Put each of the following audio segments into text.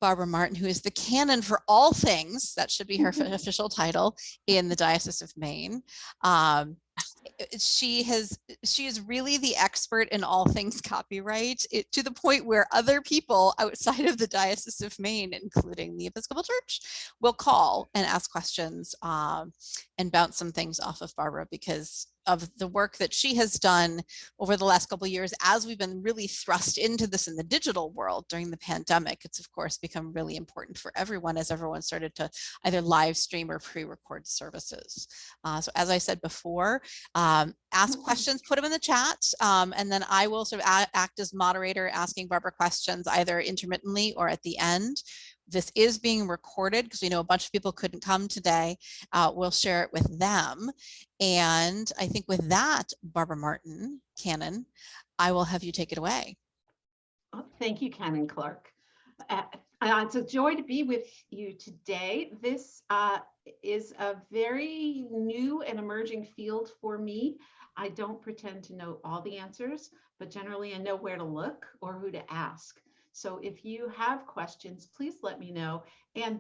Barbara Martin, who is the canon for all things, that should be her official title, in the Diocese of Maine. She is really the expert in all things copyright, to the point where other people outside of the Diocese of Maine, including the Episcopal Church, will call and ask questions and bounce some things off of Barbara because of the work that she has done over the last couple of years as we've been really thrust into this in the digital world during the pandemic. It's of course become really important for everyone as everyone started to either live stream or pre-record services. So as I said before, ask questions, put them in the chat, and then I will sort of act as moderator, asking Barbara questions either intermittently or at the end. This is being recorded because we know a bunch of people couldn't come today. We'll share it with them. And I think with that, Barbara Martin, Canon, I will have you take it away. Oh, thank you, Canon Clark. It's a joy to be with you today. This is a very new and emerging field for me. I don't pretend to know all the answers, but generally I know where to look or who to ask. So if you have questions, please let me know. And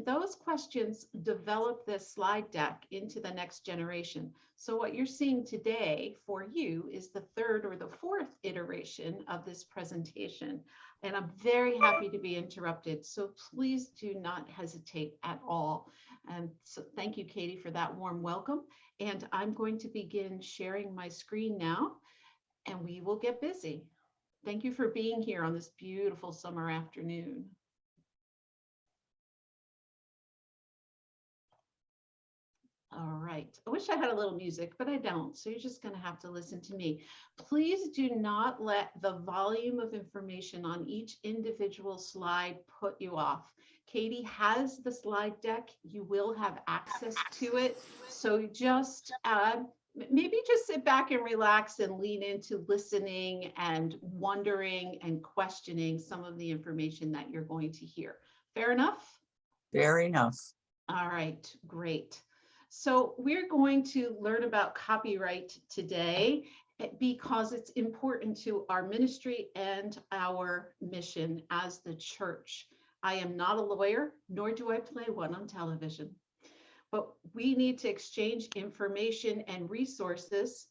those questions develop this slide deck into the next generation. So what you're seeing today for you is the third or the fourth iteration of this presentation. And I'm very happy to be interrupted. So please do not hesitate at all. And so thank you, Katie, for that warm welcome. And I'm going to begin sharing my screen now, and we will get busy. Thank you for being here on this beautiful summer afternoon. All right, I wish I had a little music, but I don't, so you're just going to have to listen to me. Please do not let the volume of information on each individual slide put you off. Katie has the slide deck. You will have access to it, so just maybe just sit back and relax and lean into listening and wondering and questioning some of the information that you're going to hear. Fair enough? Fair enough. All right, great. So we're going to learn about copyright today because it's important to our ministry and our mission as the church. I am not a lawyer, nor do I play one on television. But we need to exchange information and resources.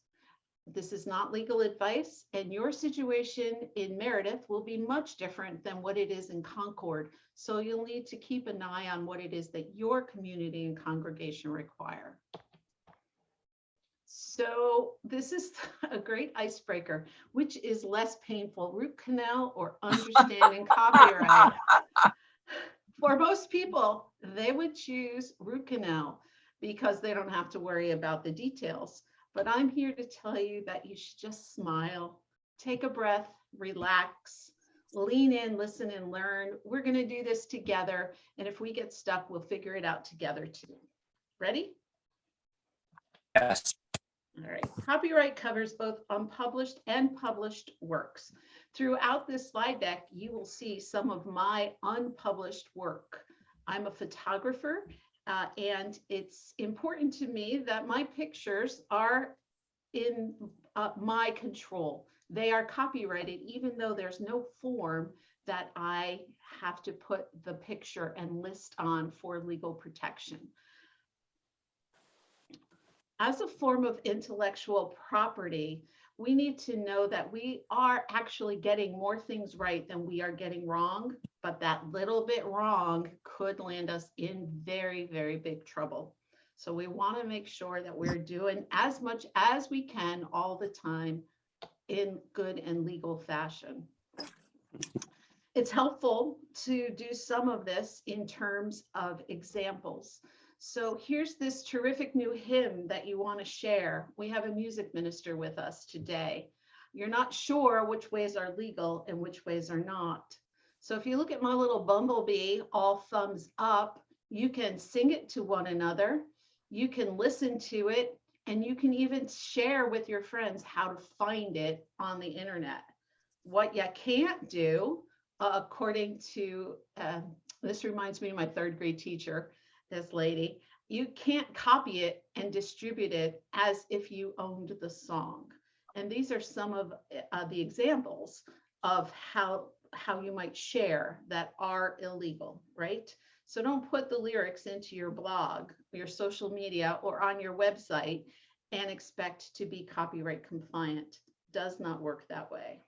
This is not legal advice, and your situation in Meredith will be much different than what it is in Concord. So you'll need to keep an eye on what it is that your community and congregation require. So this is a great icebreaker. Which is less painful, root canal or understanding copyright? For most people, they would choose root canal because they don't have to worry about the details. But I'm here to tell you that you should just smile, take a breath, relax, lean in, listen, and learn. We're going to do this together. And if we get stuck, we'll figure it out together too. Ready? Yes. All right. Copyright covers both unpublished and published works. Throughout this slide deck, you will see some of my unpublished work. I'm a photographer, and it's important to me that my pictures are in my control. They are copyrighted, even though there's no form that I have to put the picture and list on for legal protection. As a form of intellectual property, we need to know that we are actually getting more things right than we are getting wrong, but that little bit wrong could land us in very, very big trouble. So we want to make sure that we're doing as much as we can all the time in good and legal fashion. It's helpful to do some of this in terms of examples. So here's this terrific new hymn that you want to share. We have a music minister with us today. You're not sure which ways are legal and which ways are not. So if you look at my little bumblebee, all thumbs up, you can sing it to one another. You can listen to it, and you can even share with your friends how to find it on the internet. What you can't do, according to, this reminds me of my third grade teacher, this lady, you can't copy it and distribute it as if you owned the song. And these are some of the examples of how how you might share that are illegal, right? So don't put the lyrics into your blog, your social media, or on your website and expect to be copyright compliant. Does not work that way.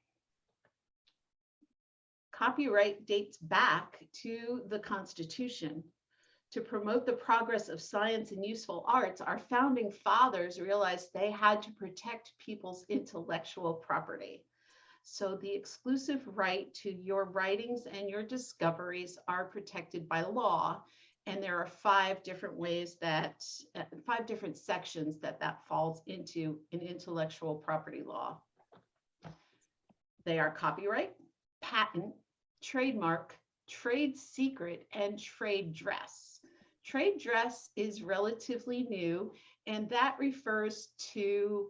Copyright dates back to the Constitution. To promote the progress of science and useful arts, our founding fathers realized they had to protect people's intellectual property. So the exclusive right to your writings and your discoveries are protected by law. And there are 5 different ways that, 5 different sections that falls into in intellectual property law. They are copyright, patent, trademark, trade secret, and trade dress. Trade dress is relatively new, and that refers to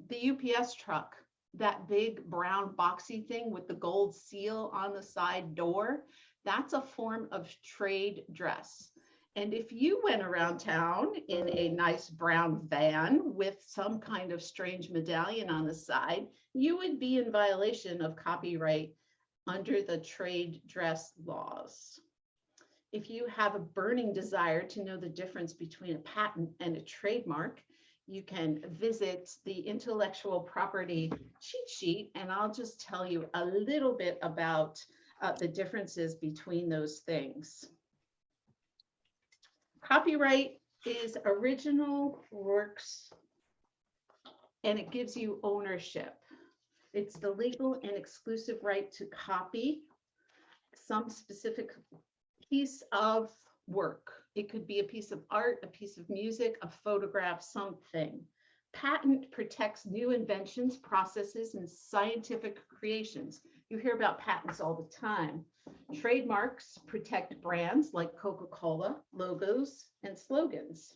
the UPS truck, that big brown boxy thing with the gold seal on the side door. That's a form of trade dress. And if you went around town in a nice brown van with some kind of strange medallion on the side, you would be in violation of copyright under the trade dress laws. If you have a burning desire to know the difference between a patent and a trademark, you can visit the intellectual property cheat sheet, and I'll just tell you a little bit about the differences between those things. Copyright is original works, and it gives you ownership. It's the legal and exclusive right to copy some specific piece of work. It could be a piece of art, a piece of music, a photograph, something. Patent protects new inventions, processes, and scientific creations. You hear about patents all the time. Trademarks protect brands like Coca-Cola, logos, and slogans.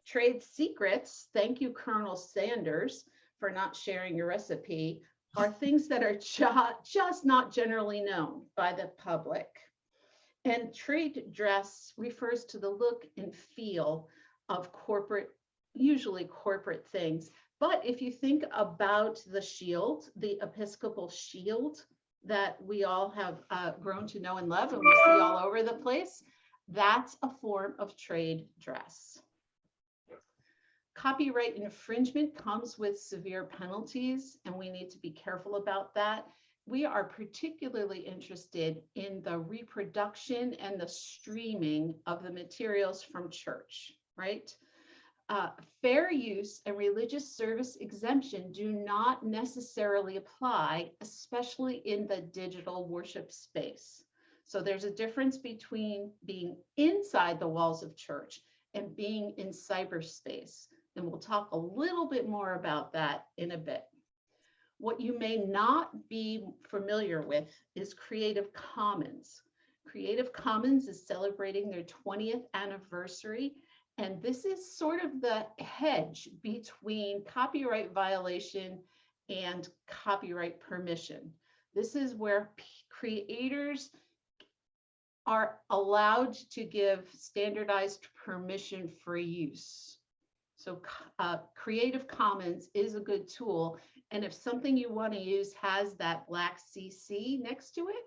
Trade secrets, thank you, Colonel Sanders, for not sharing your recipe, are things that are just not generally known by the public. And trade dress refers to the look and feel of corporate, usually corporate things. But if you think about the shield, the Episcopal shield that we all have grown to know and love and we see all over the place, that's a form of trade dress. Copyright infringement comes with severe penalties, and we need to be careful about that. We are particularly interested in the reproduction and the streaming of the materials from church, right? Fair use and religious service exemption do not necessarily apply, especially in the digital worship space. So there's a difference between being inside the walls of church and being in cyberspace. And we'll talk a little bit more about that in a bit. What you may not be familiar with is Creative Commons. Creative Commons is celebrating their 20th anniversary, and this is sort of the hedge between copyright violation and copyright permission. This is where creators are allowed to give standardized permission for use. So Creative Commons is a good tool. And if something you want to use has that black CC next to it,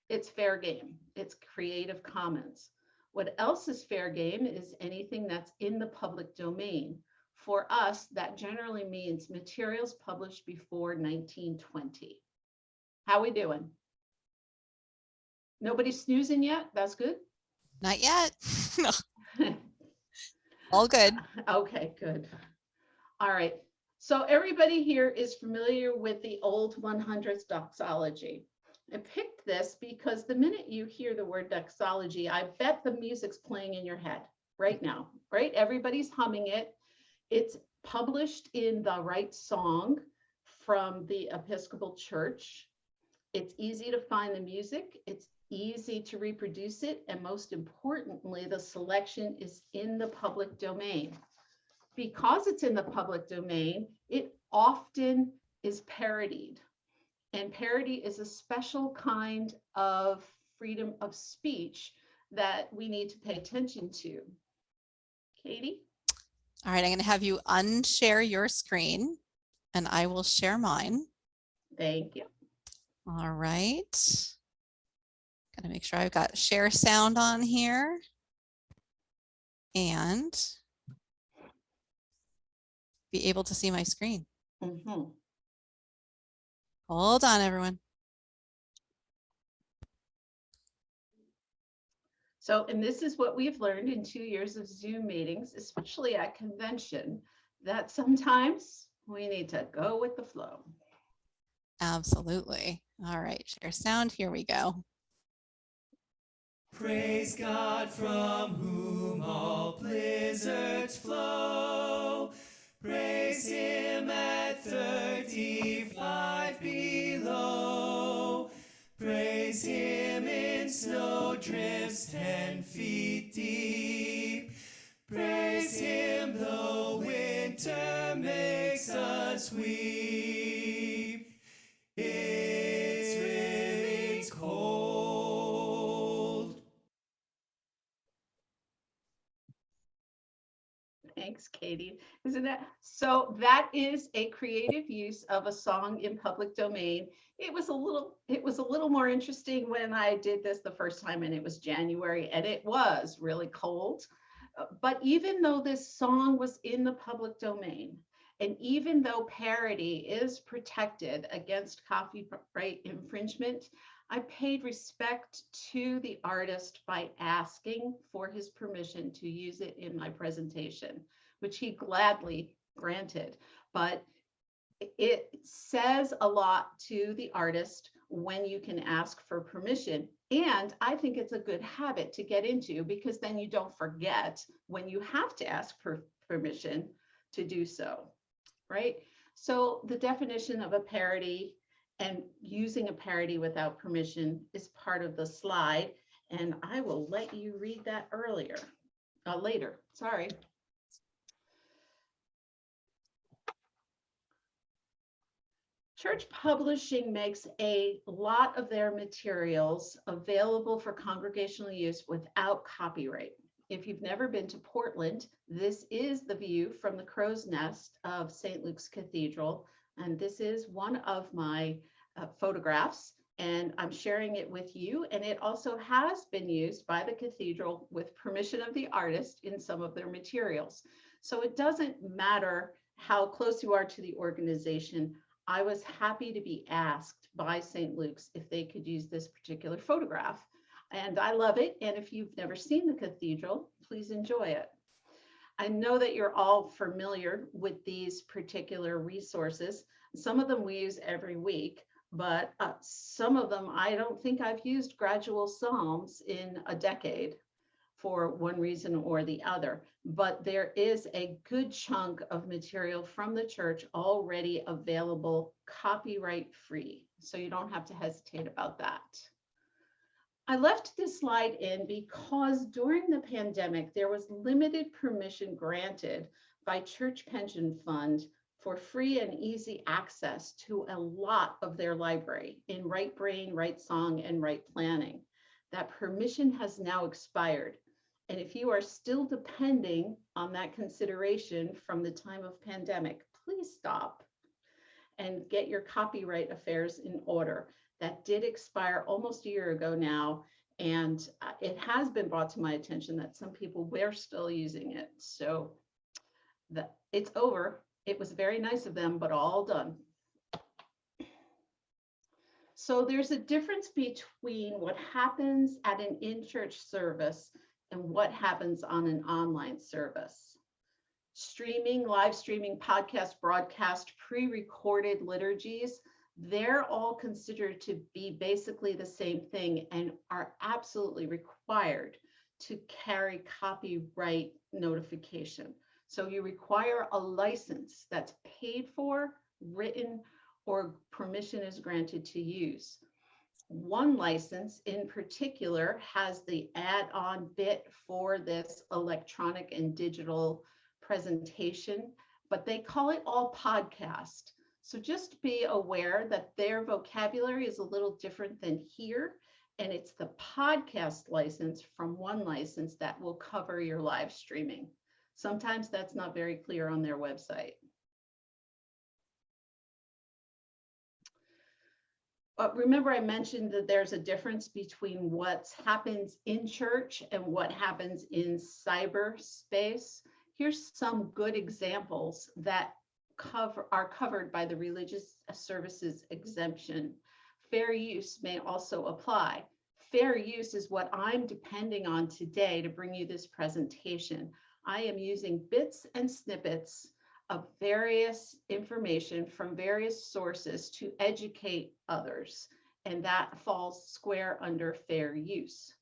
it's fair game. It's Creative Commons. What else is fair game is anything that's in the public domain. For us, that generally means materials published before 1920. How we doing? Nobody snoozing yet? That's good. Not yet. All good. Okay, good. All right. So everybody here is familiar with the old 100th doxology. I picked this because the minute you hear the word doxology, I bet the music's playing in your head right now, right? Everybody's humming it. It's published in the right song from the Episcopal Church. It's easy to find the music. It's easy to reproduce it. And most importantly, the selection is in the public domain. Because it's in the public domain, it often is parodied. And parody is a special kind of freedom of speech that we need to pay attention to. Katie? All right, I'm going to have you unshare your screen and I will share mine. Thank you. All right. Gotta make sure I've got share sound on here. And be able to see my screen. Mhm. Hold on, everyone. So, and this is what we've learned in 2 years of Zoom meetings, especially at convention, that sometimes we need to go with the flow. Absolutely. All right, share sound. Here we go. Praise God from whom all blizzards flow. Praise him at 35 below. Praise him in snow drifts 10 feet deep. Praise him though winter makes us weep. It's really cold. Thanks, Katie. Isn't that so? That is a creative use of a song in public domain. It was a little more interesting when I did this the first time, and it was January, and it was really cold. But even though this song was in the public domain, and even though parody is protected against copyright infringement, I paid respect to the artist by asking for his permission to use it in my presentation, which he gladly granted. But it says a lot to the artist when you can ask for permission. And I think it's a good habit to get into, because then you don't forget when you have to ask for permission to do so, right? So the definition of a parody and using a parody without permission is part of the slide. And I will let you read that later, sorry. Church publishing makes a lot of their materials available for congregational use without copyright. If you've never been to Portland, this is the view from the crow's nest of St. Luke's Cathedral. And this is one of my photographs, and I'm sharing it with you. And it also has been used by the cathedral with permission of the artist in some of their materials. So it doesn't matter how close you are to the organization. I was happy to be asked by St. Luke's if they could use this particular photograph. And I love it. And if you've never seen the cathedral, please enjoy it. I know that you're all familiar with these particular resources. Some of them we use every week, but some of them I don't think I've used Gradual Psalms in a decade for one reason or the other. But there is a good chunk of material from the church already available copyright free. So you don't have to hesitate about that. I left this slide in because during the pandemic, there was limited permission granted by Church Pension Fund for free and easy access to a lot of their library in Right Brain, Right Song, and Right Planning. That permission has now expired. And if you are still depending on that consideration from the time of pandemic, please stop and get your copyright affairs in order. That did expire almost a year ago now, and it has been brought to my attention that some people were still using it. So it's over. It was very nice of them, but all done. So there's a difference between what happens at an in-church service and what happens on an online service. Streaming, live streaming, podcast, broadcast, pre-recorded liturgies, they're all considered to be basically the same thing and are absolutely required to carry copyright notification. So you require a license that's paid for, written, or permission is granted to use. One license in particular has the add-on bit for this electronic and digital presentation, but they call it all podcast. So just be aware that their vocabulary is a little different than here, and it's the podcast license from one license that will cover your live streaming. Sometimes that's not very clear on their website. remember I mentioned that there's a difference between what happens in church and what happens in cyberspace. Here's some good examples that are covered by the religious services exemption. Fair use may also apply. Fair use is what I'm depending on today to bring you this presentation. I am using bits and snippets of various information from various sources to educate others, and that falls square under fair use.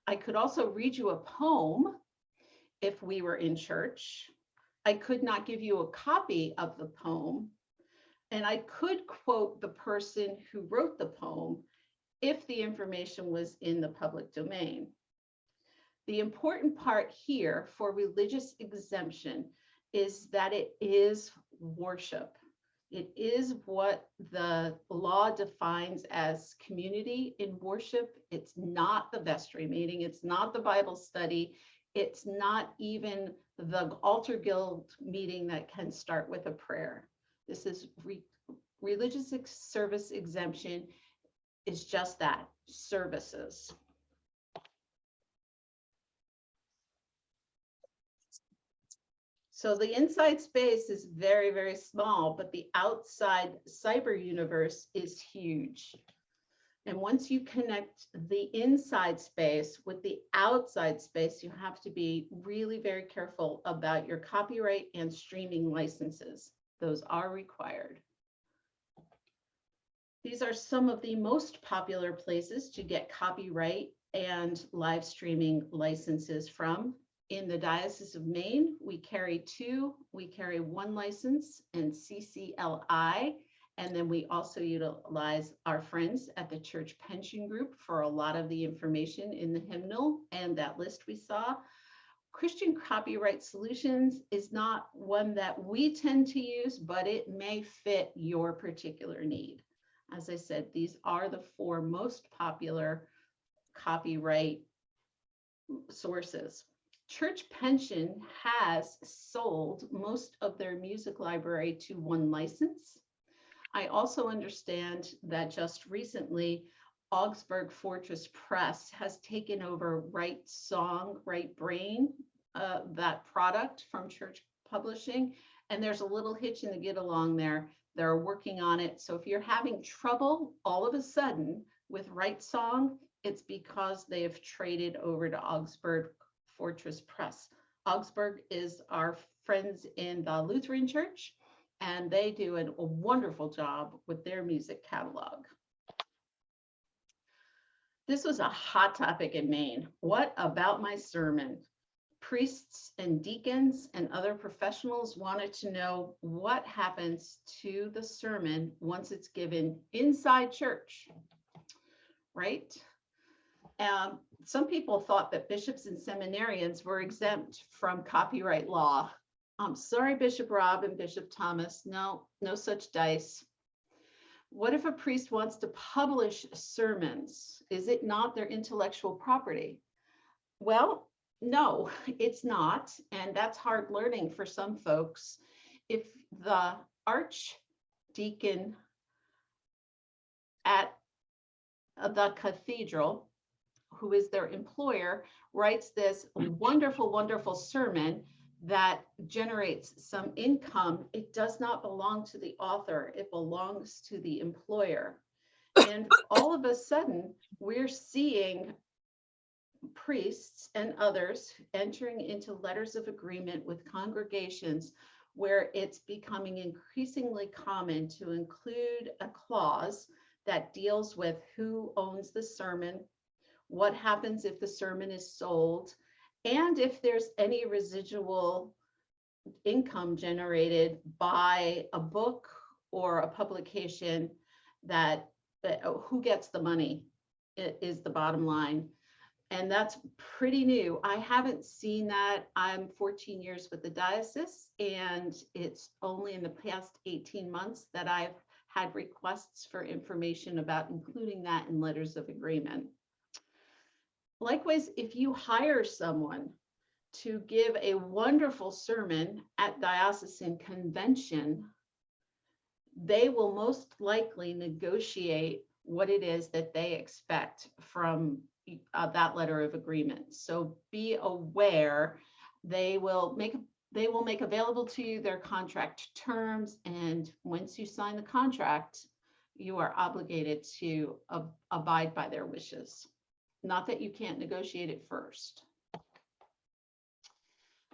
I could also read you a poem if we were in church. I could not give you a copy of the poem, and I could quote the person who wrote the poem if the information was in the public domain. The important part here for religious exemption is that it is worship. It is what the law defines as community in worship. It's not the vestry meeting. It's not the Bible study. It's not even the altar guild meeting that can start with a prayer. This is religious service exemption is just that, services. So the inside space is very, very small, but the outside cyber universe is huge. And once you connect the inside space with the outside space, you have to be really very careful about your copyright and streaming licenses. Those are required. These are some of the most popular places to get copyright and live streaming licenses from. In the Diocese of Maine, we carry 2. We carry 1 license and CCLI, and then we also utilize our friends at the Church Pension Group for a lot of the information in the hymnal and that list we saw. Christian Copyright Solutions is not one that we tend to use, but it may fit your particular need. As I said, these are the 4 most popular copyright sources. Church Pension has sold most of their music library to 1 license. I also understand that just recently, Augsburg Fortress Press has taken over Right Song, Right Brain, that product from Church Publishing. And there's a little hitch in the get along there. They're working on it. So if you're having trouble all of a sudden with Right Song, it's because they have traded over to Augsburg Fortress Press. Augsburg is our friends in the Lutheran Church, and they do a wonderful job with their music catalog. This was a hot topic in Maine. What about my sermon? Priests and deacons and other professionals wanted to know what happens to the sermon once it's given inside church, right? Some people thought that bishops and seminarians were exempt from copyright law. I'm sorry, Bishop Rob and Bishop Thomas, no such dice. What if a priest wants to publish sermons? Is it not their intellectual property? Well, no, it's not. And that's hard learning for some folks. If the archdeacon at the cathedral, who is their employer, writes this wonderful, wonderful sermon that generates some income, it does not belong to the author, it belongs to the employer. And all of a sudden, we're seeing priests and others entering into letters of agreement with congregations where it's becoming increasingly common to include a clause that deals with who owns the sermon, what happens if the sermon is sold, and if there's any residual income generated by a book or a publication, that who gets the money is the bottom line. And that's pretty new. I haven't seen that. I'm 14 years with the diocese, and it's only in the past 18 months that I've had requests for information about including that in letters of agreement. Likewise, if you hire someone to give a wonderful sermon at diocesan convention, they will most likely negotiate what it is that they expect from that letter of agreement. So be aware, they will make available to you their contract terms, and once you sign the contract, you are obligated to abide by their wishes. Not that you can't negotiate it first.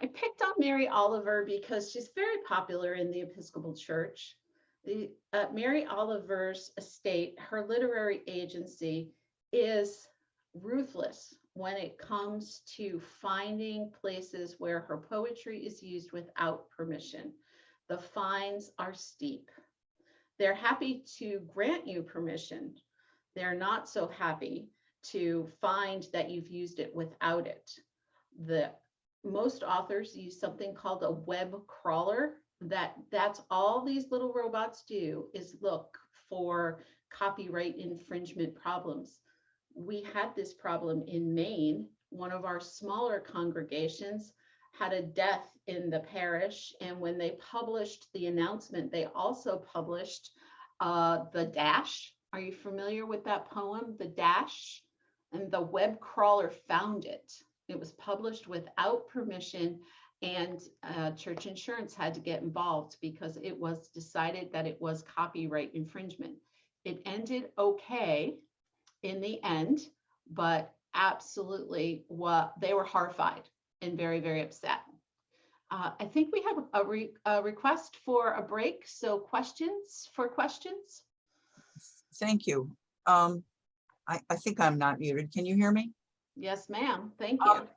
I picked on Mary Oliver because she's very popular in the Episcopal Church. Mary Oliver's estate, her literary agency, is ruthless when it comes to finding places where her poetry is used without permission. The fines are steep. They're happy to grant you permission. They're not so happy to find that you've used it without it. Most authors use something called a web crawler. That's all these little robots do, is look for copyright infringement problems. We had this problem in Maine. One of our smaller congregations had a death in the parish, and when they published the announcement, they also published The Dash. Are you familiar with that poem, The Dash? And the web crawler found it. It was published without permission, and Church Insurance had to get involved because it was decided that it was copyright infringement. It ended okay in the end, but absolutely they were horrified and very, very upset. I think we have a request for a break. So questions? Thank you. I think I'm not muted. Can you hear me? Yes, ma'am. Thank you.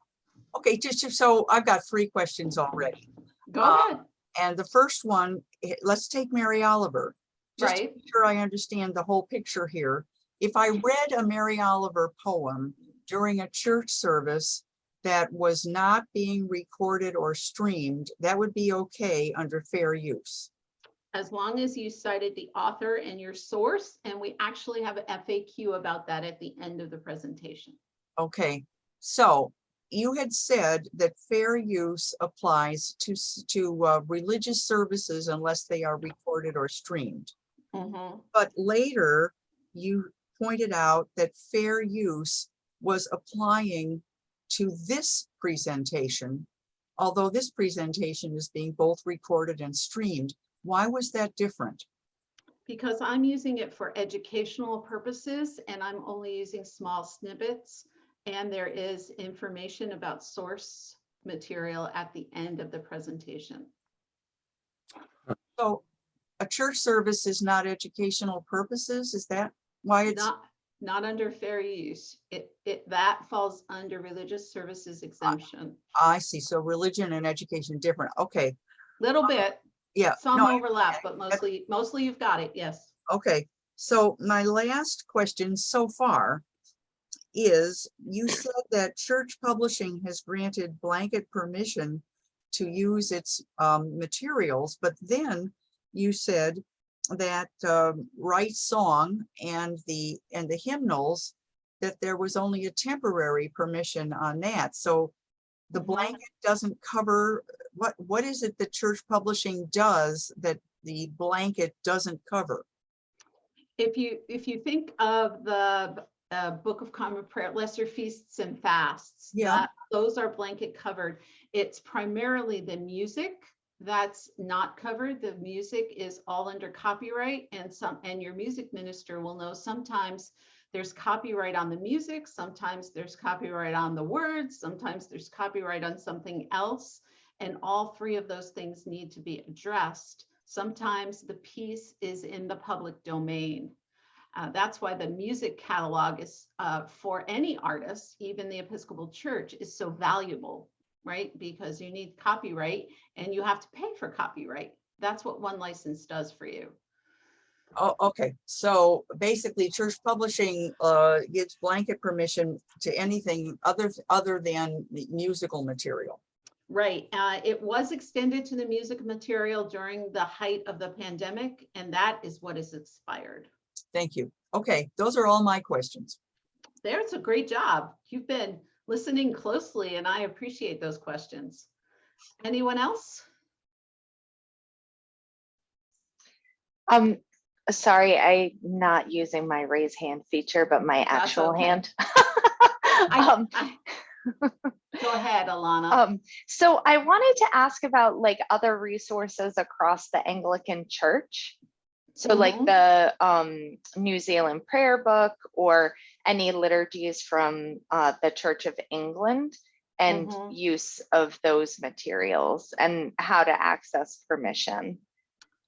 Okay, just so I've got 3 questions already. Go ahead. And the first one, let's take Mary Oliver. Just Right. to make sure I understand the whole picture here. If I read a Mary Oliver poem during a church service that was not being recorded or streamed, that would be okay under fair use. As long as you cited the author and your source, and we actually have an FAQ about that at the end of the presentation. Okay, so you had said that fair use applies to religious services unless they are recorded or streamed. Mm-hmm. But later you pointed out that fair use was applying to this presentation, although this presentation is being both recorded and streamed. Why was that different? Because I'm using it for educational purposes, and I'm only using small snippets, and there is information about source material at the end of the presentation. So a church service is not educational purposes? Is that why it's Not under fair use. That falls under religious services exemption. I see. So religion and education different. Okay. Little bit, Yeah. some no, overlap, but mostly you've got it. Yes. Okay. So my last question so far is, you said that church publishing has granted blanket permission to use its materials, but then you said that Right Song and the hymnals, that there was only a temporary permission on that. So the blanket doesn't cover, what is it that church publishing does that the blanket doesn't cover? If you think of the Book of Common Prayer, Lesser Feasts and Fasts, Yeah. those are blanket covered. It's primarily the music that's not covered. The music is all under copyright, and your music minister will know sometimes there's copyright on the music, sometimes there's copyright on the words, sometimes there's copyright on something else, and all 3 of those things need to be addressed. Sometimes the piece is in the public domain. That's why the music catalog is for any artist, even the Episcopal Church, is so valuable, right? Because you need copyright and you have to pay for copyright. That's what one license does for you. Oh, okay. So basically church publishing gives blanket permission to anything other than the musical material. Right. It was extended to the music material during the height of the pandemic, and that is what is expired. Thank you. Okay, those are all my questions. There's a great job. You've been listening closely, and I appreciate those questions. Anyone else? Sorry, I'm not using my raise hand feature, but my actual okay. hand. I- Go ahead, Alana. So I wanted to ask about like other resources across the Anglican Church. So like Mhm. the New Zealand Prayer Book or any liturgies from the Church of England and Mhm. use of those materials and how to access permission.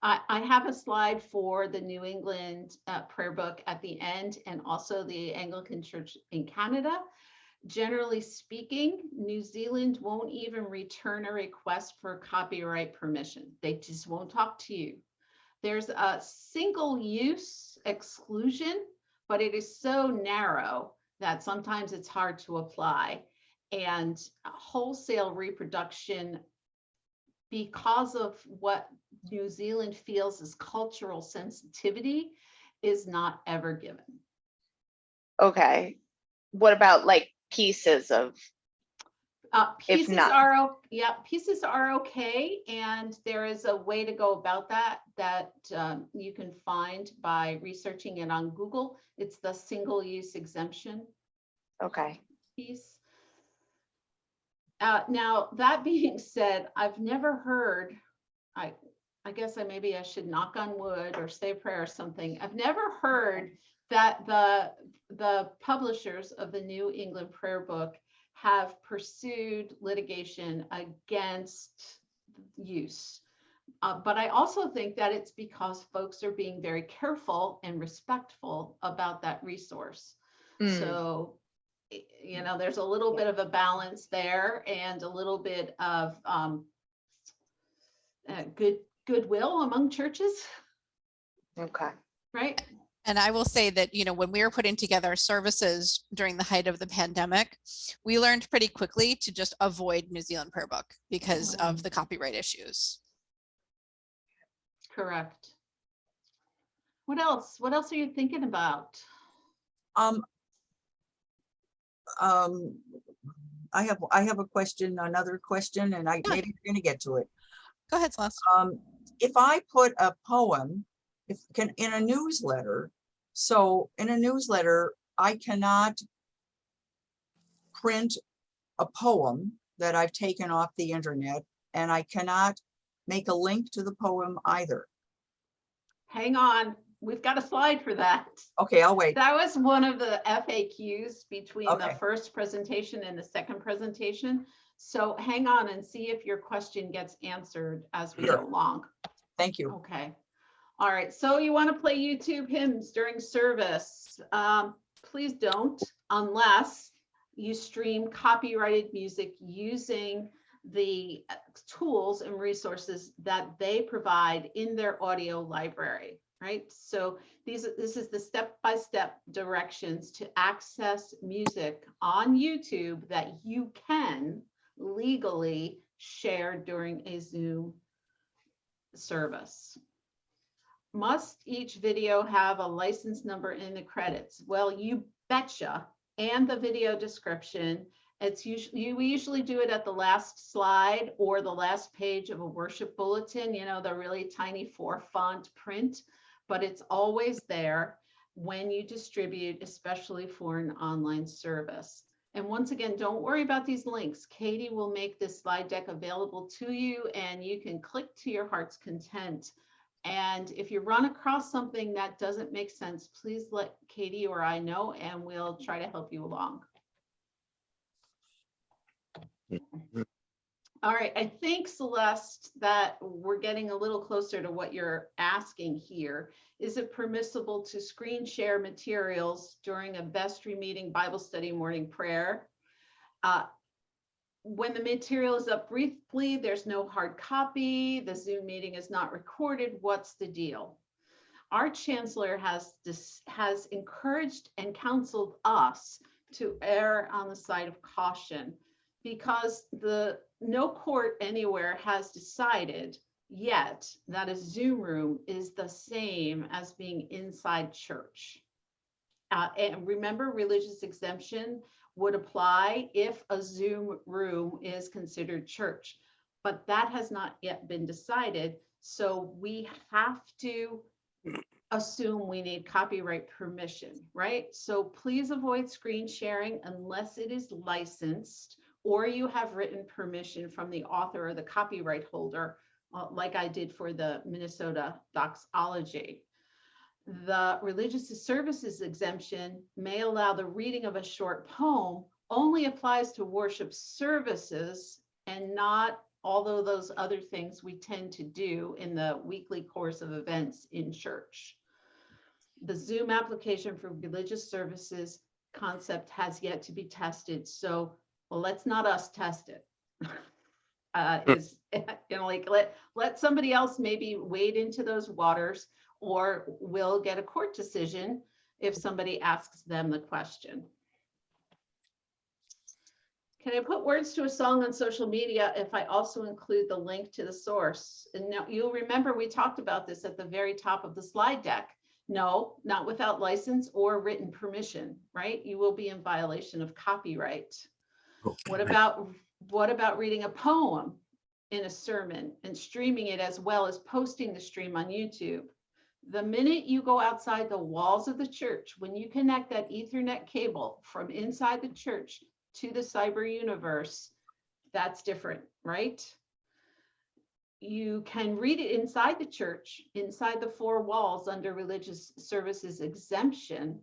I have a slide for the New England prayer book at the end, and also the Anglican Church in Canada. Generally speaking, New Zealand won't even return a request for copyright permission. They just won't talk to you. There's a single use exclusion, but it is so narrow that sometimes it's hard to apply. And wholesale reproduction, because of what New Zealand feels is cultural sensitivity, is not ever given. Okay. What about like pieces of, If Pieces not. are, pieces are okay. And there is a way to go about that you can find by researching it on Google. It's the single use exemption Okay. piece. Now, that being said, I've never heard, I guess maybe I should knock on wood or say a prayer or something. I've never heard that the publishers of the New England Prayer Book have pursued litigation against use. But I also think that it's because folks are being very careful and respectful about that resource. So, you know, there's a little bit of a balance there and a little bit of goodwill among churches, Okay. right? And I will say that, you know, when we were putting together services during the height of the pandemic, we learned pretty quickly to just avoid New Zealand Prayer Book because of the copyright issues. Correct. What else? What else are you thinking about? I have a question, another question, and Yeah. maybe you're gonna get to it. Go ahead, Celeste. If I put a poem, in a newsletter, so in a newsletter, I cannot print a poem that I've taken off the internet, and I cannot make a link to the poem either. Hang on, we've got a slide for that. Okay, I'll wait. That was one of the FAQs between the Okay. first presentation and the second presentation. So hang on and see if your question gets answered as we Sure. go along. Thank you. Okay. All right. So you want to play YouTube hymns during service? Please don't, unless you stream copyrighted music using the tools and resources that they provide in their audio library, right? So this is the step-by-step directions to access music on YouTube that you can legally share during a Zoom service. Must each video have a license number in the credits? Well, you betcha. And the video description. It's usually, we usually do it at the last slide or the last page of a worship bulletin, you know, the really tiny 4-font print, but it's always there when you distribute, especially for an online service. And once again, don't worry about these links. Katie will make this slide deck available to you and you can click to your heart's content. And if you run across something that doesn't make sense, please let Katie or I know and we'll try to help you along. All right, I think, Celeste, that we're getting a little closer to what you're asking here. Is it permissible to screen share materials during a vestry meeting, Bible study, morning prayer? When the material is up briefly, there's no hard copy, the Zoom meeting is not recorded, what's the deal? Our chancellor has encouraged and counseled us to err on the side of caution because no court anywhere has decided yet that a Zoom room is the same as being inside church. And remember, religious exemption would apply if a Zoom room is considered church, but that has not yet been decided. So we have to assume we need copyright permission, right? So please avoid screen sharing unless it is licensed or you have written permission from the author or the copyright holder, like I did for the Minnesota doxology. The religious services exemption may allow the reading of a short poem, only applies to worship services and not all of those other things we tend to do in the weekly course of events in church. The Zoom application for religious services concept has yet to be tested. So let's not us test it. Is, you know, like let somebody else maybe wade into those waters, or we'll get a court decision if somebody asks them the question. Can I put words to a song on social media if I also include the link to the source? And now you'll remember we talked about this at the very top of the slide deck. No, not without license or written permission, right? You will be in violation of copyright. What about reading a poem in a sermon and streaming it as well as posting the stream on YouTube? The minute you go outside the walls of the church, when you connect that Ethernet cable from inside the church to the cyber universe, that's different, right? You can read it inside the church, inside the four walls under religious services exemption,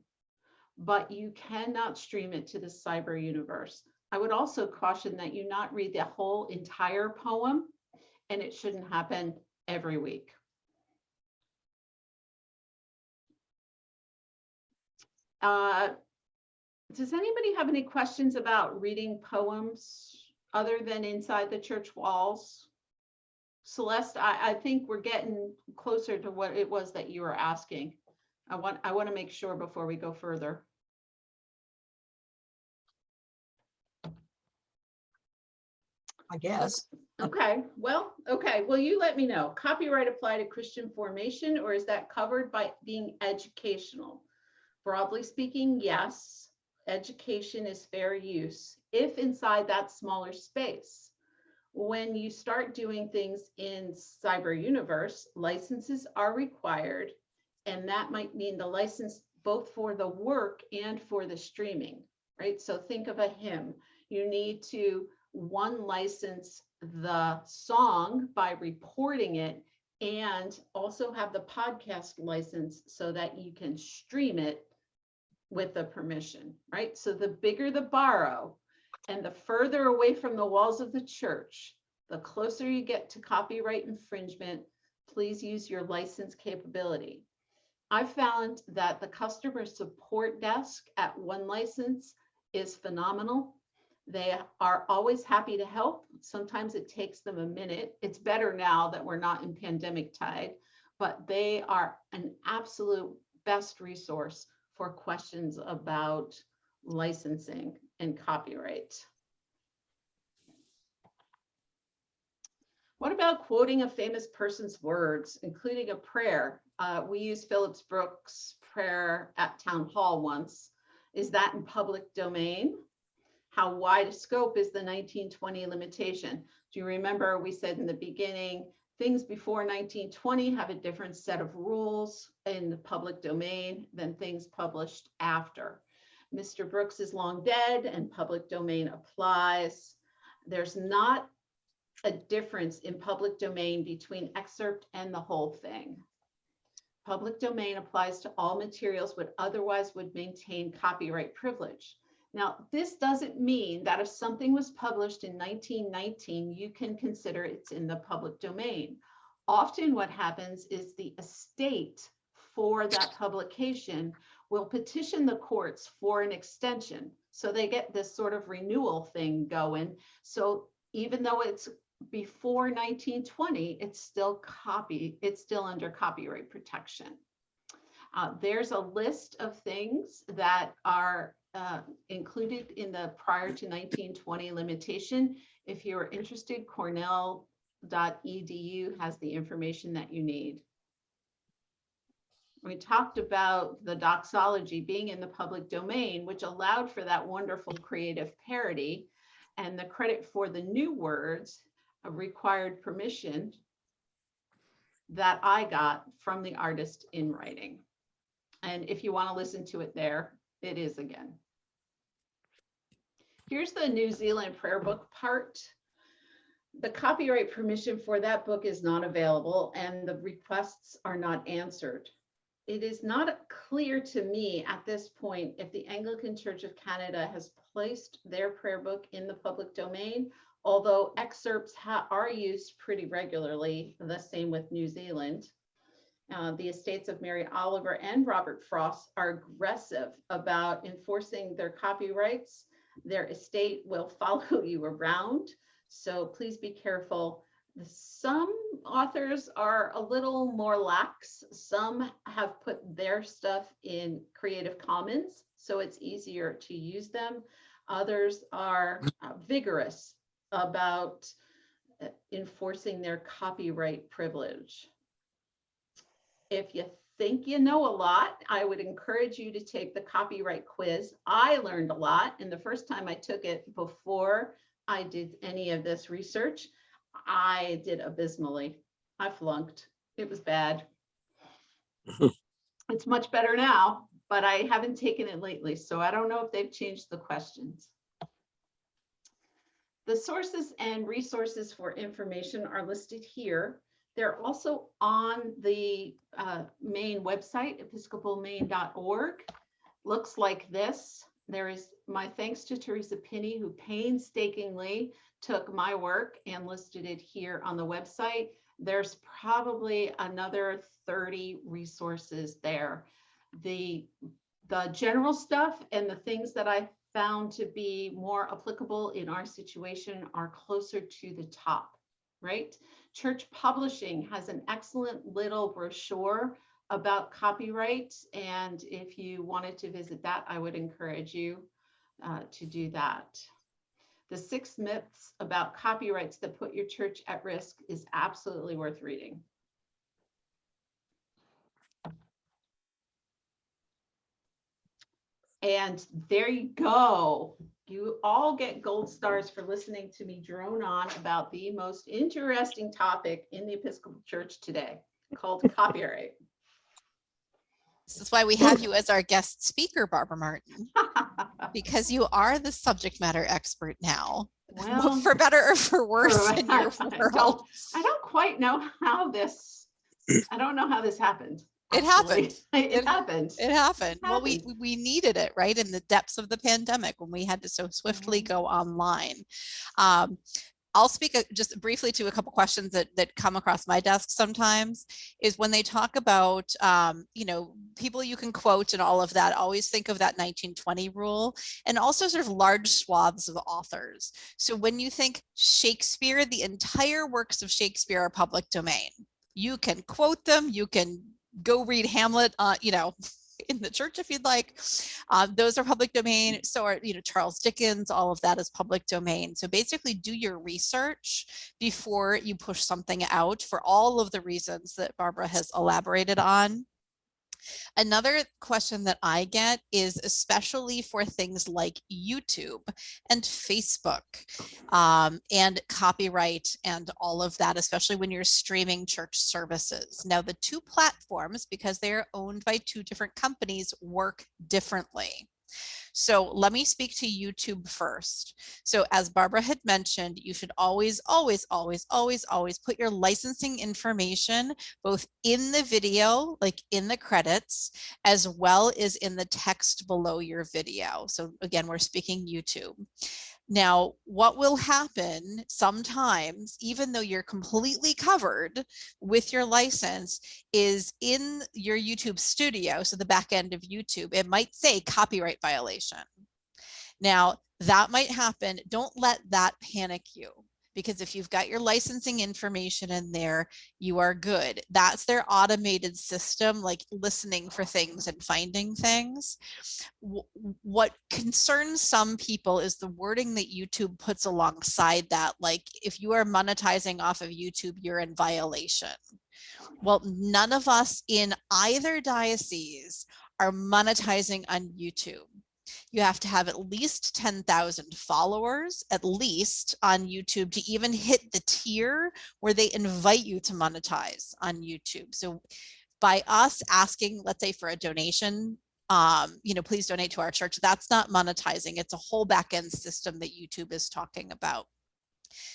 but you cannot stream it to the cyber universe. I would also caution that you not read the whole entire poem, and it shouldn't happen every week. Does anybody have any questions about reading poems other than inside the church walls? Celeste, I think we're getting closer to what it was that you were asking. I want to make sure before we go further. I guess. Okay, well, you let me know. Copyright apply to Christian formation, or is that covered by being educational? Broadly speaking, yes. Education is fair use if inside that smaller space. When you start doing things in cyber universe, licenses are required, and that might mean the license both for the work and for the streaming, right? So think of a hymn. You need to license the song by reporting it, and also have the podcast license so that you can stream it with the permission, right? So the bigger the borrow and the further away from the walls of the church, the closer you get to copyright infringement. Please use your license capability. I found that the customer support desk at One License is phenomenal. They are always happy to help. Sometimes it takes them a minute. It's better now that we're not in pandemic tide, but they are an absolute best resource for questions about licensing and copyright. What about quoting a famous person's words, including a prayer? We used Phillips Brooks' prayer at town hall once. Is that in public domain? How wide a scope is the 1920 limitation? Do you remember we said in the beginning, things before 1920 have a different set of rules in the public domain than things published after. Mr. Brooks is long dead and public domain applies. There's not a difference in public domain between excerpt and the whole thing. Public domain applies to all materials which otherwise would maintain copyright privilege. Now, this doesn't mean that if something was published in 1919, you can consider it's in the public domain. Often what happens is the estate for that publication will petition the courts for an extension. So they get this sort of renewal thing going. So even though it's before 1920, it's still under copyright protection. There's a list of things that are included in the prior to 1920 limitation. If you're interested, cornell.edu has the information that you need. We talked about the doxology being in the public domain, which allowed for that wonderful creative parody, and the credit for the new words required permission. that I got from the artist in writing. And if you want to listen to it there, it is again. Here's the New Zealand prayer book part. The copyright permission for that book is not available and the requests are not answered. It is not clear to me at this point if the Anglican Church of Canada has placed their prayer book in the public domain, although excerpts are used pretty regularly, the same with New Zealand. The estates of Mary Oliver and Robert Frost are aggressive about enforcing their copyrights. Their estate will follow you around, so please be careful. Some authors are a little more lax. Some have put their stuff in Creative Commons, so it's easier to use them. Others are vigorous about enforcing their copyright privilege. If you think you know a lot, I would encourage you to take the copyright quiz. I learned a lot, and the first time I took it before I did any of this research, I did abysmally. I flunked. It was bad. It's much better now, but I haven't taken it lately, so I don't know if they've changed the questions. The sources and resources for information are listed here. They're also on the main website, episcopalmaine.org. Looks like this. There is my thanks to Teresa Pinney, who painstakingly took my work and listed it here on the website. There's probably another 30 resources there. The general stuff and the things that I found to be more applicable in our situation are closer to the top, right? Church Publishing has an excellent little brochure about copyright, and if you wanted to visit that, I would encourage you to do that. The 6 Myths About Copyrights That Put Your Church at Risk is absolutely worth reading. And there you go. You all get gold stars for listening to me drone on about the most interesting topic in the Episcopal Church today, called copyright. This is why we have you as our guest speaker, Barbara Martin, because you are the subject matter expert now, Well, for better or for worse in your world. I don't quite know how this, I don't know how this happened. It actually. happened. It happened. It happened. Well, happened. we needed it, right? In the depths of the pandemic when we had to so swiftly go online. I'll speak just briefly to a couple questions that come across my desk sometimes, is when they talk about, you know, people you can quote and all of that, always think of that 1920 rule, and also sort of large swaths of authors. So when you think Shakespeare, the entire works of Shakespeare are public domain. You can quote them, you can go read Hamlet, you know, in the church if you'd like. Those are public domain. So are, you know, Charles Dickens, all of that is public domain. So basically do your research before you push something out for all of the reasons that Barbara has elaborated on. Another question that I get is, especially for things like YouTube and Facebook and copyright and all of that, especially when you're streaming church services. Now, the two platforms, because they are owned by two different companies, work differently. So let me speak to YouTube first. So as Barbara had mentioned, you should always put your licensing information both in the video, like in the credits, as well as in the text below your video. So again, we're speaking YouTube. Now, what will happen sometimes, even though you're completely covered with your license, is in your YouTube studio, so the back end of YouTube, it might say copyright violation. Now, that might happen. Don't let that panic you, because if you've got your licensing information in there, you are good. That's their automated system, like listening for things and finding things. What concerns some people is the wording that YouTube puts alongside that. Like, if you are monetizing off of YouTube, you're in violation. Well, none of us in either diocese are monetizing on YouTube. You have to have at least 10,000 followers, at least on YouTube, to even hit the tier where they invite you to monetize on YouTube. So by us asking, let's say for a donation, please donate to our church, that's not monetizing. It's a whole back end system that YouTube is talking about.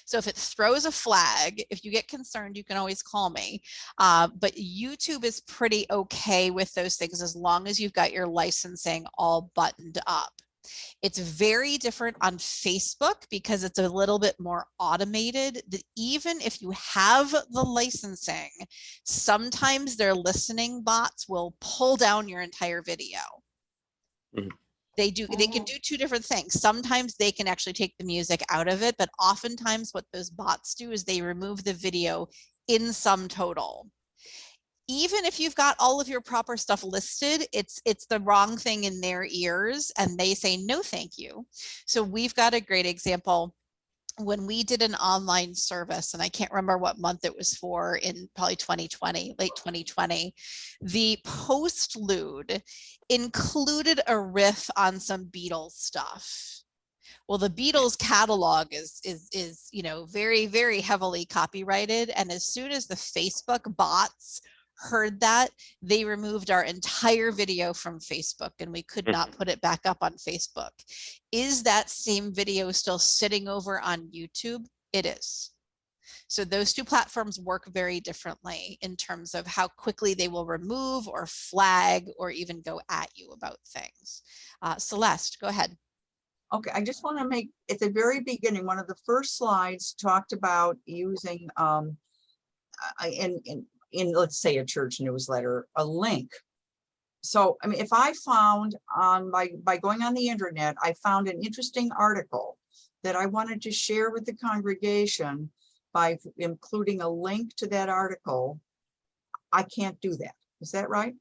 So if it throws a flag, if you get concerned, you can always call me. But YouTube is pretty okay with those things as long as you've got your licensing all buttoned up. It's very different on Facebook because it's a little bit more automated. That even if you have the licensing, sometimes their listening bots will pull down your entire video. Mhm. They can do two different things. Sometimes they can actually take the music out of it, but oftentimes what those bots do is they remove the video in sum total. Even if you've got all of your proper stuff listed, it's the wrong thing in their ears and they say, no, thank you. So we've got a great example. When we did an online service, and I can't remember what month it was for, in probably 2020, late 2020, the postlude included a riff on some Beatles stuff. Well, the Beatles catalog is very, very heavily copyrighted. And as soon as the Facebook bots heard that, they removed our entire video from Facebook and we could not put it back up on Facebook. Is that same video still sitting over on YouTube? It is. So those two platforms work very differently in terms of how quickly they will remove or flag or even go at you about things. Celeste, go ahead. Okay, I just want to make, at the very beginning, one of the first slides talked about using in let's say a church newsletter, a link. So, I mean, if I found by going on the internet, I found an interesting article that I wanted to share with the congregation by including a link to that article, I can't do that. Is that right?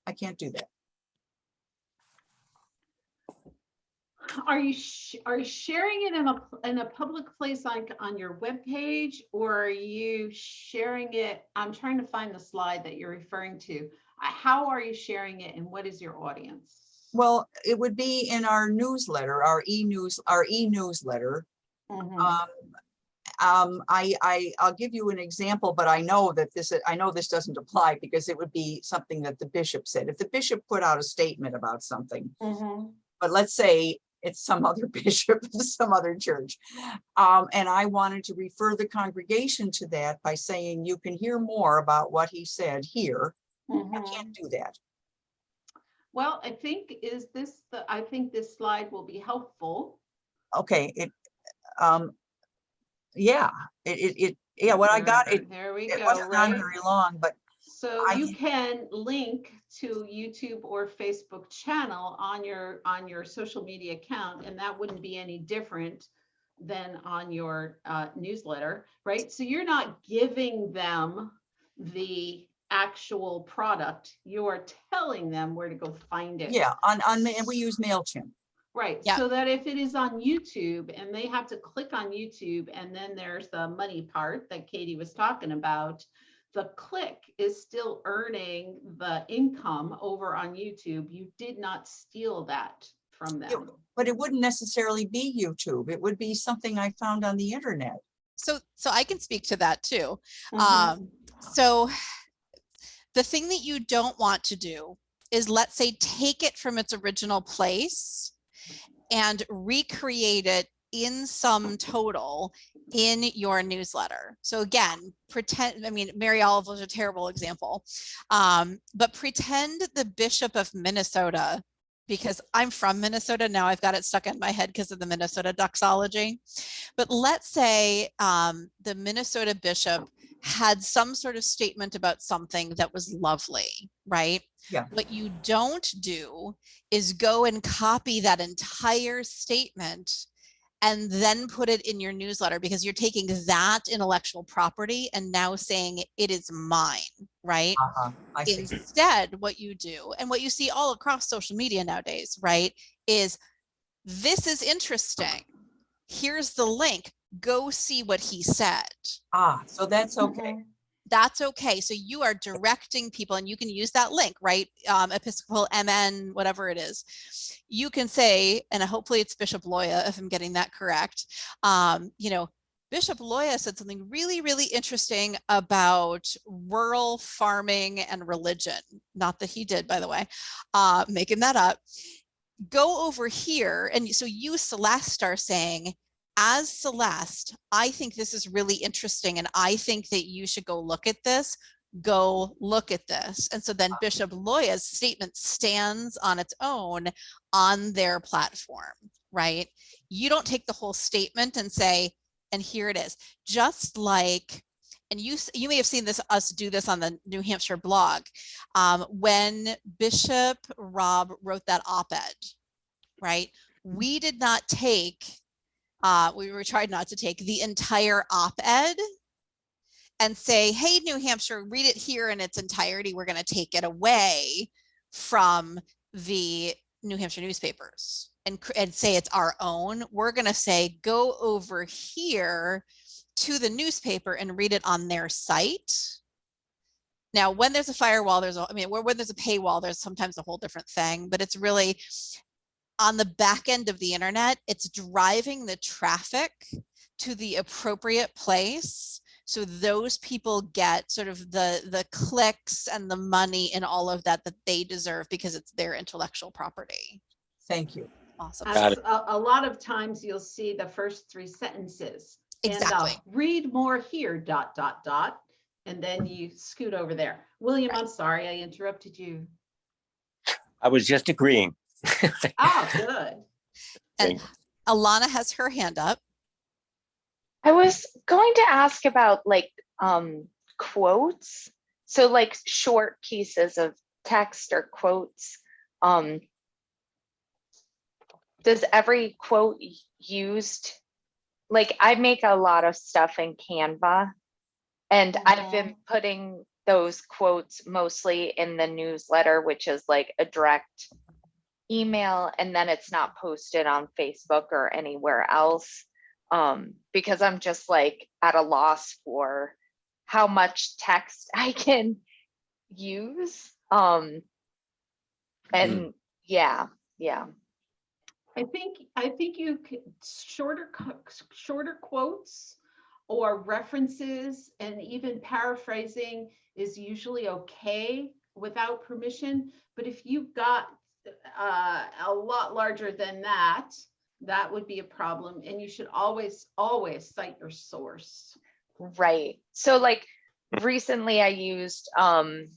I can't do that. Are you sharing it in a public place on your webpage, or are you sharing it? I'm trying to find the slide that you're referring to. How are you sharing it, and what is your audience? Well, it would be in our newsletter, our e-newsletter. I'll give you an example, but I know this doesn't apply because it would be something that the bishop said. If the bishop put out a statement about something, but let's say it's some other bishop of some other church, and I wanted to refer the congregation to that by saying, you can hear more about what he said here. I can't do that. Well, I think this slide will be helpful. Okay, yeah, what I got, there we it go, wasn't right? on very long, but so you can link to YouTube or Facebook channel on your social media account, and that wouldn't be any different than on your newsletter, right? So you're not giving them the actual product, you're telling them where to go find it. yeah, and we use MailChimp. Right. Yeah. So that if it is on YouTube and they have to click on YouTube, and then there's the money part that Katie was talking about, the click is still earning the income over on YouTube. You did not steal that from them. But it wouldn't necessarily be YouTube. It would be something I found on the internet. So I can speak to that too. Mhm. So the thing that you don't want to do is, let's say, take it from its original place and recreate it in sum total in your newsletter. So again, Mary Olive was a terrible example, but pretend the Bishop of Minnesota, because I'm from Minnesota now, I've got it stuck in my head because of the Minnesota doxology. But let's say the Minnesota bishop had some sort of statement about something that was lovely, right? Yeah. What you don't do is go and copy that entire statement and then put it in your newsletter, because you're taking that intellectual property and now saying it is mine, right? I see. Instead, what you do, and what you see all across social media nowadays, right, is, this is interesting. Here's the link. Go see what he said. So that's okay. that's okay. So you are directing people, and you can use that link, right? Episcopal MN, whatever it is. You can say, and hopefully it's Bishop Loya, if I'm getting that correct. You know, Bishop Loya said something really, really interesting about rural farming and religion. Not that he did, by the way, making that up. Go over here. And so you, Celeste, are saying, as Celeste, I think this is really interesting, and I think that you should go look at this. Go look at this. And so then Bishop Loya's statement stands on its own on their platform, right? You don't take the whole statement and say, and here it is. Just like, and you may have seen us do this on the New Hampshire blog, when Bishop Rob wrote that op-ed, right? We did not take, we tried not to take the entire op-ed and say, hey, New Hampshire, read it here in its entirety. We're going to take it away from the New Hampshire newspapers and say it's our own. We're going to say, go over here to the newspaper and read it on their site. Now, when there's a firewall, when there's a paywall, there's sometimes a whole different thing, but it's really on the back end of the internet, it's driving the traffic to the appropriate place. So those people get sort of the clicks and the money and all of that they deserve, because it's their intellectual property. Thank you. Awesome. A lot of times you'll see the first 3 sentences. Exactly. And read more here, ... And then you scoot over there. William, Right. I'm sorry, I interrupted you. I was just agreeing. Oh, good. And Alana has her hand up. I was going to ask about like quotes. So like short pieces of text or quotes. Does every quote used, like I make a lot of stuff in Canva, and I've been putting those quotes mostly in the newsletter, which is like a direct email, and then it's not posted on Facebook or anywhere else, because I'm just like at a loss for how much text I can use. And yeah. I think you could shorter quotes or references, and even paraphrasing is usually okay without permission. But if you've got a lot larger than that, that would be a problem. And you should always cite your source. Right. So like recently I used I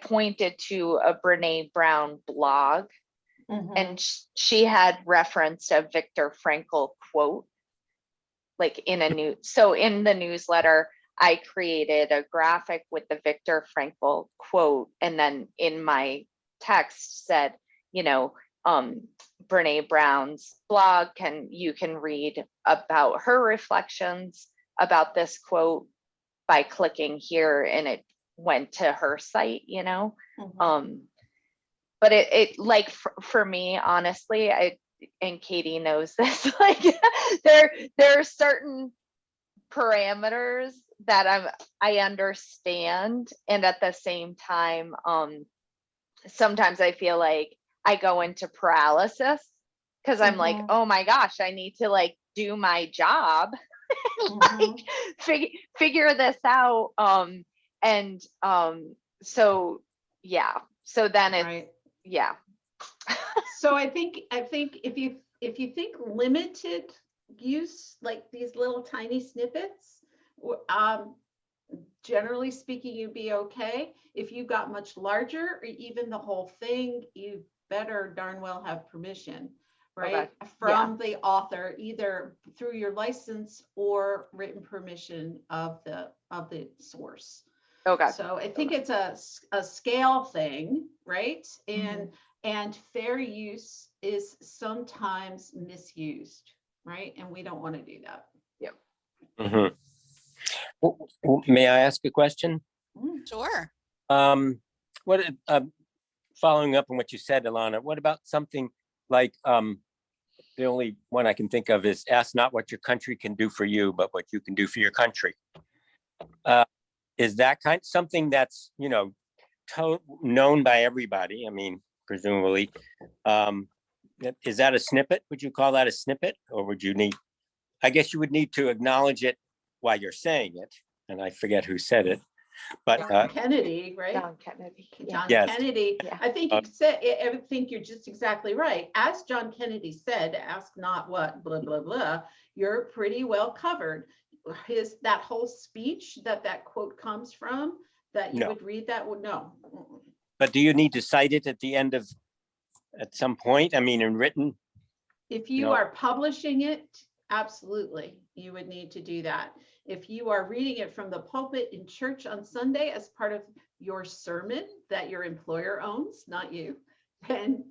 pointed to a Brene Brown blog, and she had referenced a Viktor Frankl quote, like in the newsletter, I created a graphic with the Viktor Frankl quote, and then in my text said, Brene Brown's blog, you can read about her reflections about this quote by clicking here, and it went to her site, but it like for me, honestly, and Katie knows this, like there are certain parameters that I understand, and at the same time, sometimes I feel like I go into paralysis because I'm like, oh my gosh, I need to like do my job, like figure this out, so yeah, so then it's right. Yeah. So I think if you think limited use, like these little tiny snippets, generally speaking, you'd be okay. If you got much larger, or even the whole thing, you better darn well have permission, right? Okay. From the author, either through your license or written permission of the source. Okay. So I think it's a scale thing, right? And fair use is sometimes misused, right? And we don't want to do that. Yep. May I ask a question? Sure. What following up on what you said, Alana, what about something like the only one I can think of is ask not what your country can do for you, but what you can do for your country. Is that something that's, you know, known by everybody? I mean, presumably. Is that a snippet? Would you call that a snippet? Or would you need, I guess you would need to acknowledge it while you're saying it. And I forget who said it, but Kennedy, right? John Kennedy. Yeah. John Yes. Kennedy. Yeah. I think you said, I think you're just exactly right. As John Kennedy said, ask not what, blah, blah, blah, you're pretty well covered. That whole speech that quote comes from, that you No. would read that, would no. Mm-mm. but do you need to cite it at the end of, at some point? I mean, in written? If you No. are publishing it, absolutely, you would need to do that. If you are reading it from the pulpit in church on Sunday as part of your sermon that your employer owns, not you, then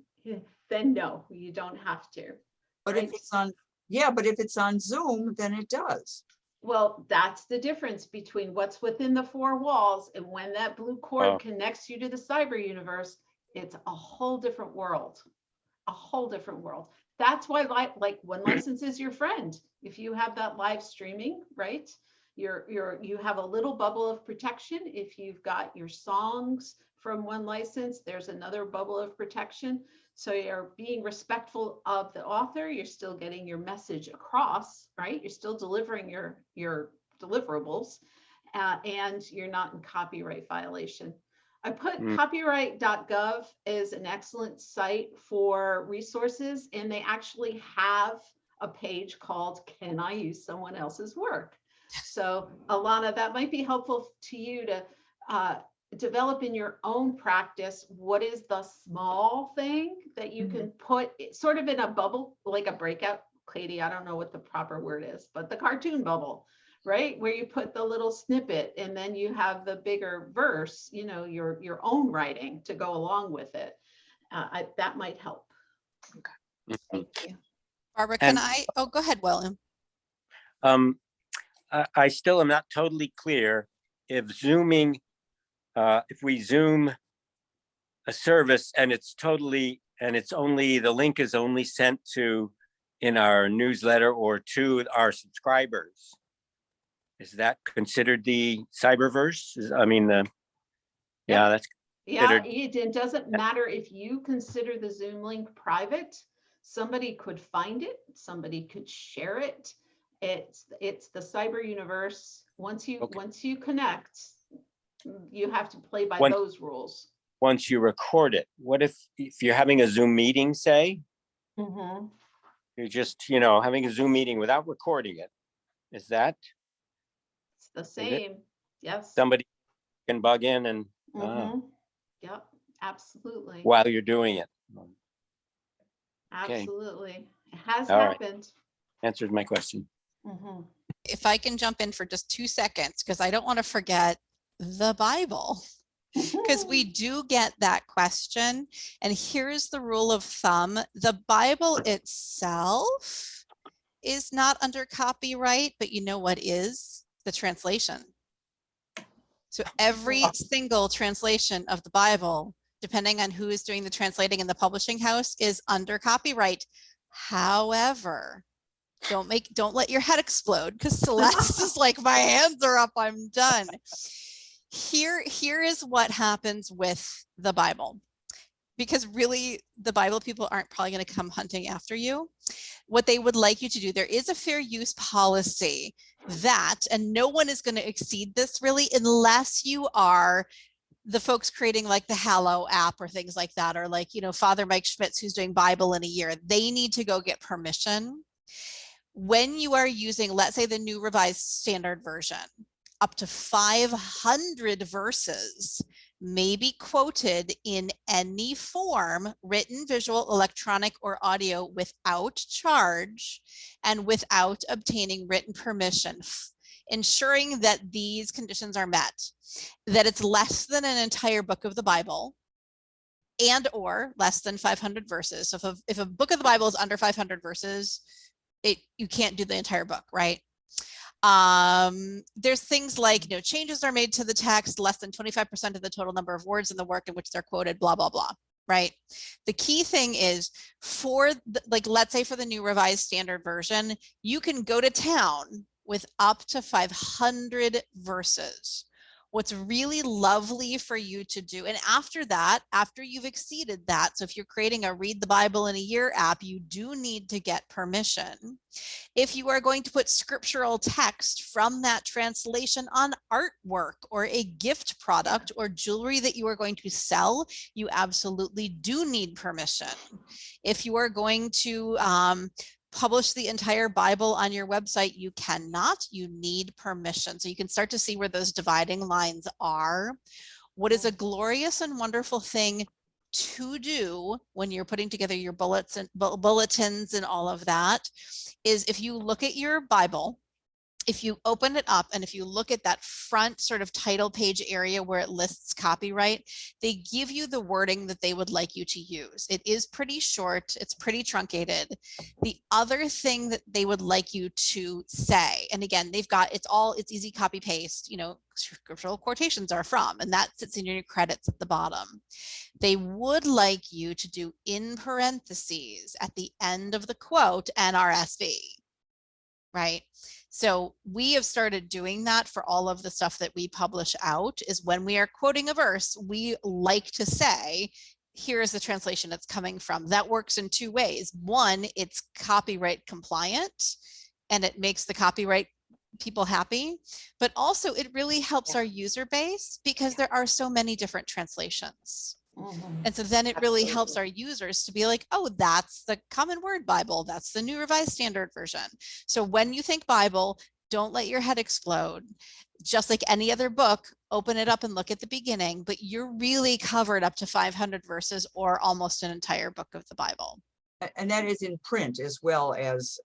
no, you don't have to. But if Right. it's on, yeah, but if it's on Zoom, then it does. Well, that's the difference between what's within the four walls and when that blue cord Oh. connects you to the cyber universe, it's a whole different world. A whole different world. That's why like One License is your friend. If you have that live streaming, right? You have a little bubble of protection. If you've got your songs from One License, there's another bubble of protection. So you're being respectful of the author. You're still getting your message across, right? You're still delivering your deliverables, and you're not in copyright violation. I put Mm. copyright.gov is an excellent site for resources, and they actually have a page called "Can I Use Someone Else's Work?" So Alana, that might be helpful to you to develop in your own practice. What is the small thing that you can put sort of in a bubble, like a breakout, Katie, I don't know what the proper word is, but the cartoon bubble, right? Where you put the little snippet and then you have the bigger verse, you know, your own writing to go along with it. That might help. Thank you. Barbara, can And- oh, go ahead, William. I still am not totally clear if Zooming, if we Zoom a service and it's only, the link is only sent to in our newsletter or to our subscribers. Is that considered the cyberverse? I mean, yeah, that's Yeah, considered- it doesn't matter if you consider the Zoom link private. Somebody could find it, somebody could share it. It's the cyber universe. Once you connect, you have to play by Once- those rules. once you record it. What if you're having a Zoom meeting, say, Mhm. you're just, having a Zoom meeting without recording it? Is that It's the same. Yes. somebody can bug in and Mhm. Yep, absolutely. while you're doing it? Okay. Absolutely. It has All right. happened. Answers my question. Mhm. If I can jump in for just 2 seconds, because I don't want to forget the Bible. Because we do get that question. And here's the rule of thumb. The Bible itself is not under copyright, but you know what is? The translation. So every single translation of the Bible, depending on who is doing the translating in the publishing house, is under copyright. However, don't let your head explode, because Celeste is like, my hands are up, I'm done. Here is what happens with the Bible, because really the Bible people aren't probably going to come hunting after you. What they would like you to do, there is a fair use policy that, and no one is going to exceed this really, unless you are the folks creating like the Hallow app or things like that, or like, Father Mike Schmitz, who's doing Bible in a year, they need to go get permission. When you are using, let's say, the New Revised Standard Version, up to 500 verses may be quoted in any form, written, visual, electronic, or audio, without charge and without obtaining written permission, ensuring that these conditions are met, that it's less than an entire book of the Bible and or less than 500 verses. So if a book of the Bible is under 500 verses, you can't do the entire book, right? There's things like, changes are made to the text less than 25% of the total number of words in the work in which they're quoted, blah, blah, blah, right? The key thing is let's say for the New Revised Standard Version, you can go to town with up to 500 verses. What's really lovely for you to do, and after that, after you've exceeded that, so if you're creating a Read the Bible in a Year app, you do need to get permission. If you are going to put scriptural text from that translation on artwork or a gift product or jewelry that you are going to sell, you absolutely do need permission. If you are going to publish the entire Bible on your website, you cannot, you need permission. So you can start to see where those dividing lines are. What is a glorious and wonderful thing to do when you're putting together your bulletins and all of that is, if you look at your Bible, if you open it up and if you look at that front sort of title page area where it lists copyright, they give you the wording that they would like you to use. It is pretty short, it's pretty truncated. The other thing that they would like you to say, and again, they've got, it's easy copy paste, you know, scriptural quotations are from, and that sits in your credits at the bottom. They would like you to do in parentheses at the end of the quote NRSV, right? So we have started doing that for all of the stuff that we publish out, is when we are quoting a verse, we like to say, here is the translation it's coming from. That works in two ways. One, it's copyright compliant and it makes the copyright people happy, but also it really helps our user base because there are so many different translations. And so then it really helps our users to be like, oh, that's the Common Word Bible. That's the New Revised Standard Version. So when you think Bible, don't let your head explode. Just like any other book, open it up and look at the beginning, but you're really covered up to 500 verses or almost an entire book of the Bible. And that is in print as well as.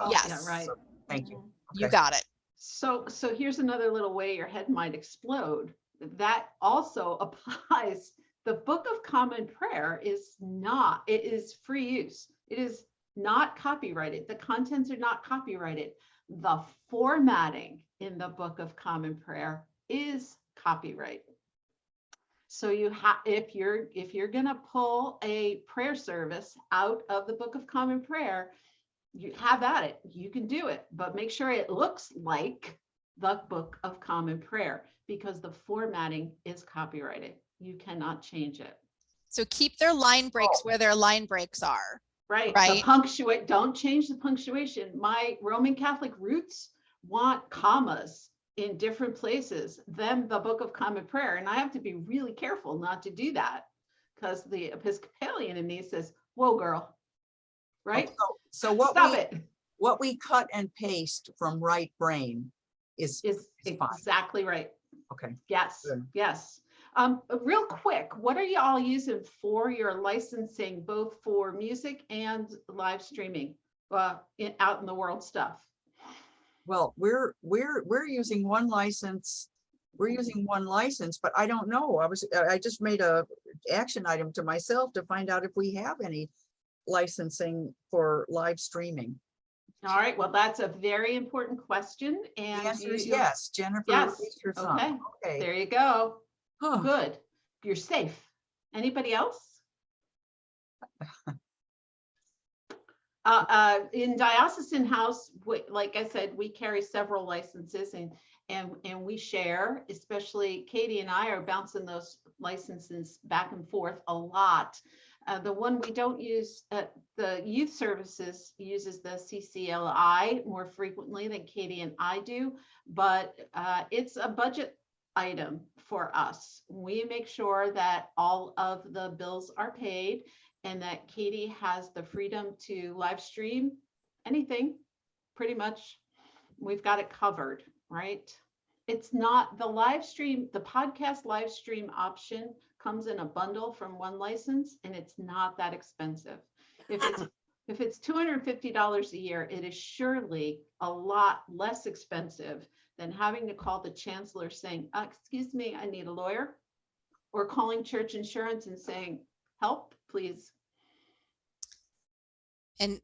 Yes. Yeah, right. Thank you. You Okay. got it. So here's another little way your head might explode. That also applies. The Book of Common Prayer is not, it is free use. It is not copyrighted. The contents are not copyrighted. The formatting in the Book of Common Prayer is copyright. So you have, if you're gonna pull a prayer service out of the Book of Common Prayer, you have at it. You can do it, but make sure it looks like the Book of Common Prayer, because the formatting is copyrighted. You cannot change it. So keep their line breaks where their line breaks are. Right. Right. Don't change the punctuation. My Roman Catholic roots want commas in different places than the Book of Common Prayer. And I have to be really careful not to do that, because the Episcopalian in me says, whoa, girl. Right? So what Stop it. what we cut and paste from Right Brain is fine. Exactly right. Okay. Yes, Good. yes. Real quick, what are you all using for your licensing, both for music and live streaming, out in the world stuff? Well, we're using one license. We're using one license, but I don't know. I just made a action item to myself to find out if we have any licensing for live streaming. All right, well, that's a very important question. The And answer is yes, Jennifer. Yes. raise your thumb. Okay, Okay. there you go. Huh. Good. You're safe. Anybody else? In Diocesan House, like I said, we carry several licenses and we share, especially Katie and I are bouncing those licenses back and forth a lot. The one we don't use, the youth services uses the CCLI more frequently than Katie and I do, but it's a budget item for us. We make sure that all of the bills are paid and that Katie has the freedom to live stream anything, pretty much. We've got it covered, right? It's not the live stream, the podcast live stream option comes in a bundle from one license, and it's not that expensive. If it's $250 a year, it is surely a lot less expensive than having to call the chancellor saying, excuse me, I need a lawyer, or calling church insurance and saying, help, please. And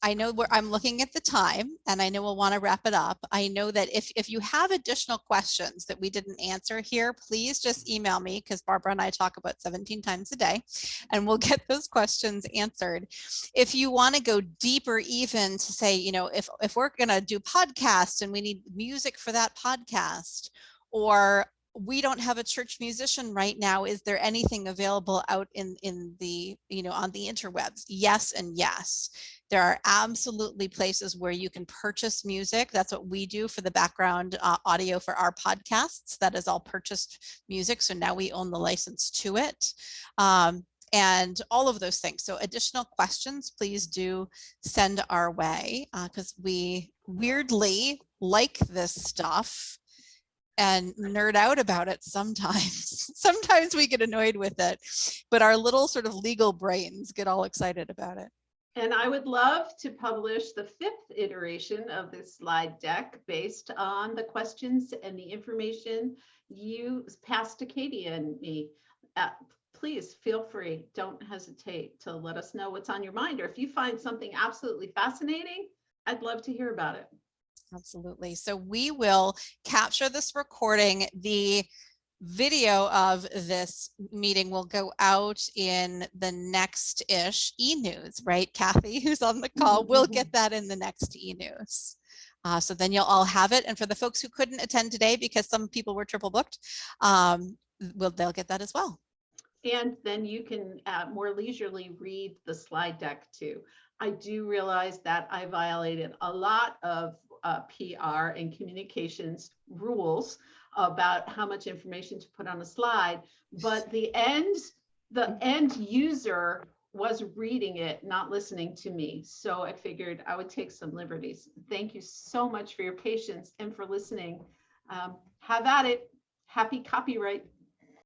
I know where I'm looking at the time, and I know we'll want to wrap it up. I know that if you have additional questions that we didn't answer here, please just email me, because Barbara and I talk about 17 times a day, and we'll get those questions answered. If you want to go deeper, even to say, you know, if we're going to do podcasts and we need music for that podcast, or we don't have a church musician right now, is there anything available out in the, you know, on the interwebs? Yes and yes. There are absolutely places where you can purchase music. That's what we do for the background audio for our podcasts. That is all purchased music. So now we own the license to it. And all of those things. So additional questions, please do send our way, because we weirdly like this stuff and nerd out about it sometimes. Sometimes we get annoyed with it, but our little sort of legal brains get all excited about it. And I would love to publish the 5th iteration of this slide deck based on the questions and the information you passed to Katie and me. Please feel free, don't hesitate to let us know what's on your mind, or if you find something absolutely fascinating, I'd love to hear about it. Absolutely. So we will capture this recording. The video of this meeting will go out in the next-ish e-news, right? Kathy, who's on the call, will get that in the next e-news. So then you'll all have it. And for the folks who couldn't attend today, because some people were triple booked, they'll get that as well. And then you can more leisurely read the slide deck too. I do realize that I violated a lot of PR and communications rules about how much information to put on a slide, but the end user was reading it, not listening to me. So I figured I would take some liberties. Thank you so much for your patience and for listening. Have at it. Happy copyright.